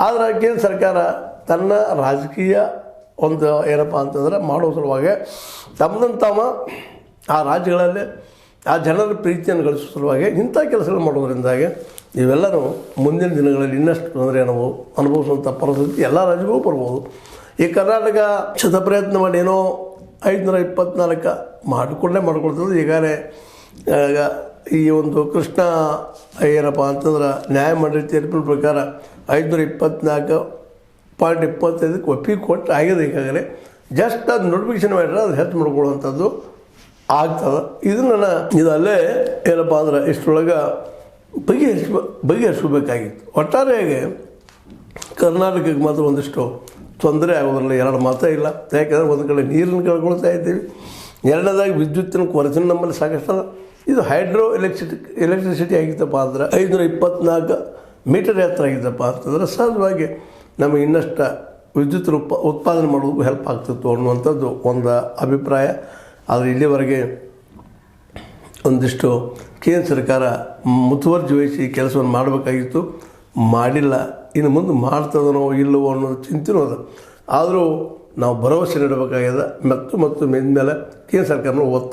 ಆದರೆ ಕೇಂದ್ರ ಸರ್ಕಾರ ತನ್ನ ರಾಜಕೀಯ ಒಂದು ಏನಪ್ಪ ಅಂತಂದ್ರೆ ಮಾಡೋ ಸಲುವಾಗಿ ತಮ್ಮದನ್ನು ತಾವು ಆ ರಾಜ್ಯಗಳಲ್ಲಿ ಆ ಜನರ ಪ್ರೀತಿಯನ್ನು ಗಳಿಸೋ ಸಲುವಾಗಿ ಇಂಥ ಕೆಲಸಗಳು ಮಾಡೋದ್ರಿಂದಾಗಿ ಇವೆಲ್ಲರೂ ಮುಂದಿನ ದಿನಗಳಲ್ಲಿ ಇನ್ನಷ್ಟು ತೊಂದರೆ ನಾವು ಅನುಭವಿಸುವಂಥ ಪರಿಸ್ಥಿತಿ ಎಲ್ಲ ರಾಜ್ಯಗಳು ಬರ್ಬೋದು. ಈ ಕರ್ನಾಟಕ ಶತಪ್ರಯತ್ನ ಮಾಡಿ ಏನೋ 524 ಮಾಡ್ಕೊಳ್ತದೆ. ಈಗಾಗಲೇ ಈ ಒಂದು ಕೃಷ್ಣ ಏನಪ್ಪ ಅಂತಂದ್ರೆ ನ್ಯಾಯಮಂಡಳಿ ತೀರ್ಪಿನ ಪ್ರಕಾರ 524.25 ಒಪ್ಪಿಗೆ ಕೊಟ್ಟು ಆಗಿದೆ. ಈಗಾಗಲೇ ಜಸ್ಟ್ ಅದು ನೋಟಿಫಿಕೇಶನ್ ಮಾಡಿದ್ರೆ ಅದು ಹೆಚ್ಚು ಮಾಡ್ಕೊಳ್ಳುವಂಥದ್ದು ಆಗ್ತದೆ. ಇದಲ್ಲೇ ಏನಪ್ಪ ಅಂದ್ರೆ ಇಷ್ಟರೊಳಗೆ ಬಗೆಹರಿಸಬೇಕಾಗಿತ್ತು. ಒಟ್ಟಾರೆಯಾಗಿ ಕರ್ನಾಟಕಕ್ಕೆ ಮಾತ್ರ ಒಂದಿಷ್ಟು ತೊಂದರೆ ಆಗೋದ್ರಲ್ಲಿ ಎರಡು ಮಾತೇ ಇಲ್ಲ. ಯಾಕೆಂದರೆ ಒಂದು ಕಡೆ ನೀರನ್ನು ಕಳ್ಕೊಳ್ತಾ ಇದ್ದೀವಿ, ಎರಡನೇದಾಗಿ ವಿದ್ಯುತ್ತಿನ ಕೊರತೆ ನಮ್ಮಲ್ಲಿ ಸಾಕಷ್ಟು ಅದ. ಇದು ಹೈಡ್ರೋ ಎಲೆಕ್ಟ್ರಿಸಿಟಿ ಆಗಿತ್ತಪ್ಪ ಅಂದ್ರೆ 524 ಮೀಟರ್ ಎತ್ತರ ಆಗಿದ್ದಪ್ಪ ಅಂತಂದ್ರೆ ಸಹಜವಾಗಿ ನಮಗೆ ಇನ್ನಷ್ಟು ವಿದ್ಯುತ್ ಉತ್ಪಾದನೆ ಮಾಡೋದಕ್ಕೂ ಹೆಲ್ಪ್ ಆಗ್ತಿತ್ತು ಅನ್ನುವಂಥದ್ದು ಒಂದು ಅಭಿಪ್ರಾಯ. ಆದರೆ ಇಲ್ಲಿವರೆಗೆ ಒಂದಿಷ್ಟು ಕೇಂದ್ರ ಸರ್ಕಾರ ಮುತುವರ್ಜಿ ವಹಿಸಿ ಕೆಲಸವನ್ನು ಮಾಡಬೇಕಾಗಿತ್ತು, ಮಾಡಿಲ್ಲ. ಇನ್ನು ಮುಂದೆ ಮಾಡ್ತದನೋ ಇಲ್ಲವೋ ಅನ್ನೋದು ಚಿಂತೆನೂ ಅದ. ಆದರೂ ನಾವು ಭರವಸೆ ನೀಡಬೇಕಾಗ್ಯದ ಮತ್ತು ಮೇಲಿನ ಮೇಲೆ ಕೇಂದ್ರ ಸರ್ಕಾರನ ಒತ್ತಡ